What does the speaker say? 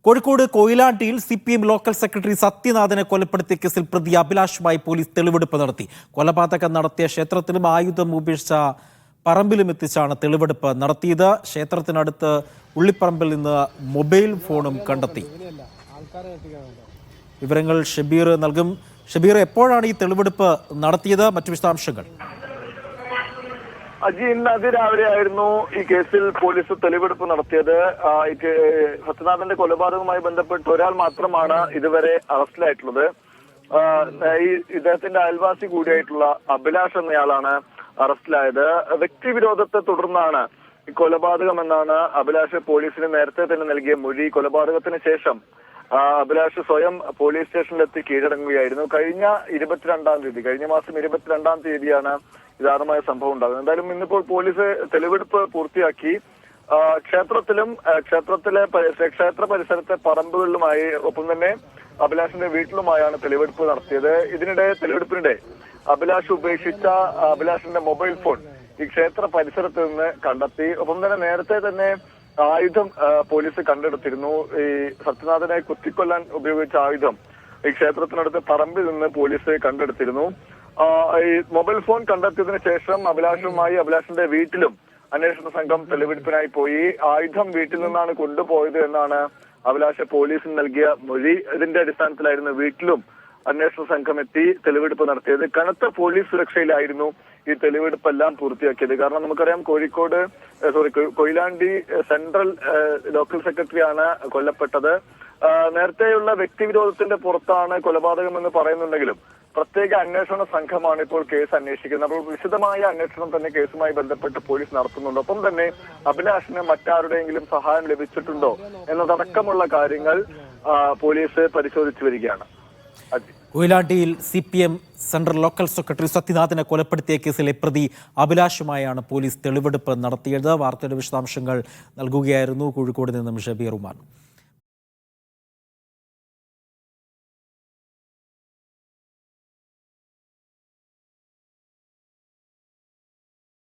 Kozhikode കൊയിലാണ്ടിയിൽ CPM local secretary സത്യനാഥനെ കൊലപ്പെടുത്തിയ കേസിൽ പ്രതി അഭിലാഷുമായി പോലീസ് തെളിവെടുപ്പ് നടത്തി. കൊലപാതകം നടത്തിയ ക്ഷേത്രത്തിലും ആയുധം ഉപേക്ഷിച്ച പറമ്പിലും എത്തിച്ചാണ് തെളിവെടുപ്പ് നടത്തിയത്. ക്ഷേത്രത്തിനടുത്ത് ഉള്ളിപ്പറമ്പിൽ നിന്ന് മൊബൈൽ ഫോണും കണ്ടെത്തി. വിവരങ്ങൾ ഷബീർ നൽകും. ഷബീർ, എപ്പോഴാണ് ഈ തെളിവെടുപ്പ് നടത്തിയത്? മറ്റു വിശദാംശങ്ങൾ. അജി, ഇന്ന് അതിരാവിലെ ആയിരുന്നു ഈ കേസിൽ പോലീസ് തെളിവെടുപ്പ് നടത്തിയത്. സത്യനാഥന്റെ കൊലപാതകവുമായി ബന്ധപ്പെട്ട് ഒരാൾ മാത്രമാണ് ഇതുവരെ അറസ്റ്റിലായിട്ടുള്ളത്. ഇദ്ദേഹത്തിന്റെ അയൽവാസി കൂടിയായിട്ടുള്ള അഭിലാഷ് എന്നയാളാണ് അറസ്റ്റിലായത്. വ്യക്തിവിരോധത്തെ തുടർന്നാണ് ഈ കൊലപാതകം എന്നാണ് അഭിലാഷ് പോലീസിന് നേരത്തെ തന്നെ നൽകിയ മൊഴി. കൊലപാതകത്തിന് ശേഷം അഭിലാഷ് സ്വയം പോലീസ് സ്റ്റേഷനിലെത്തി കീഴടങ്ങുകയായിരുന്നു. കഴിഞ്ഞ മാസം 22-ാം തീയതിയാണ് ദാരുണമായ സംഭവം ഉണ്ടാകുന്നത്. എന്തായാലും ഇന്നിപ്പോൾ പോലീസ് തെളിവെടുപ്പ് പൂർത്തിയാക്കി. ക്ഷേത്ര പരിസരത്തെ പറമ്പുകളിലുമായി ഒപ്പം തന്നെ അഭിലാഷിന്റെ വീട്ടിലുമായാണ് തെളിവെടുപ്പ് നടത്തിയത്. തെളിവെടുപ്പിനിടെ അഭിലാഷ് ഉപേക്ഷിച്ച അഭിലാഷിന്റെ മൊബൈൽ ഫോൺ ഈ ക്ഷേത്ര പരിസരത്ത് നിന്ന് കണ്ടെത്തി. ഒപ്പം തന്നെ നേരത്തെ തന്നെ ആയുധം പോലീസ് കണ്ടെടുത്തിരുന്നു. ഈ സത്യനാഥനെ കുത്തിക്കൊല്ലാൻ ഉപയോഗിച്ച ആയുധം ഈ ക്ഷേത്രത്തിനടുത്ത് പറമ്പിൽ നിന്ന് പോലീസ് കണ്ടെടുത്തിരുന്നു. ഈ മൊബൈൽ ഫോൺ കണ്ടെത്തിയതിനു ശേഷം അഭിലാഷിന്റെ വീട്ടിലും അന്വേഷണ സംഘം തെളിവെടുപ്പിനായി പോയി. ആയുധം വീട്ടിൽ നിന്നാണ് കൊണ്ടുപോയത് എന്നാണ് അഭിലാഷ് പോലീസിന് നൽകിയ മൊഴി. ഇതിന്റെ അടിസ്ഥാനത്തിലായിരുന്നു വീട്ടിലും അന്വേഷണ സംഘം എത്തി തെളിവെടുപ്പ് നടത്തിയത്. കനത്ത പോലീസ് സുരക്ഷയിലായിരുന്നു ഈ തെളിവെടുപ്പെല്ലാം പൂർത്തിയാക്കിയത്. കാരണം നമുക്കറിയാം, കൊയിലാണ്ടി സെൻട്രൽ ലോക്കൽ സെക്രട്ടറിയാണ് കൊല്ലപ്പെട്ടത്. നേരത്തെയുള്ള വ്യക്തിവിരോധത്തിന്റെ പുറത്താണ് കൊലപാതകം എന്ന് പറയുന്നുണ്ടെങ്കിലും പ്രത്യേക അന്വേഷണ സംഘമാണ് ഇപ്പോൾ കേസ് അന്വേഷിക്കുന്നത്. അപ്പോൾ വിശദമായ അന്വേഷണം തന്നെ കേസുമായി ബന്ധപ്പെട്ട് പോലീസ് നടത്തുന്നുണ്ട്. ഒപ്പം തന്നെ അഭിലാഷിന് മറ്റാരുടെയെങ്കിലും സഹായം ലഭിച്ചിട്ടുണ്ടോ എന്നതടക്കമുള്ള കാര്യങ്ങൾ പോലീസ് പരിശോധിച്ചു വരികയാണ്. കൊയിലാണ്ടിയിൽ CPM സെൻട്രൽ ലോക്കൽ സെക്രട്ടറി സത്യനാഥനെ കൊലപ്പെടുത്തിയ കേസിലെ പ്രതി അഭിലാഷുമായാണ് പോലീസ് തെളിവെടുപ്പ് നടത്തിയത്. വാർത്തയുടെ വിശദാംശങ്ങൾ നൽകുകയായിരുന്നു കോഴിക്കോട് നിന്നും ഷബീർ ഉമാൻ.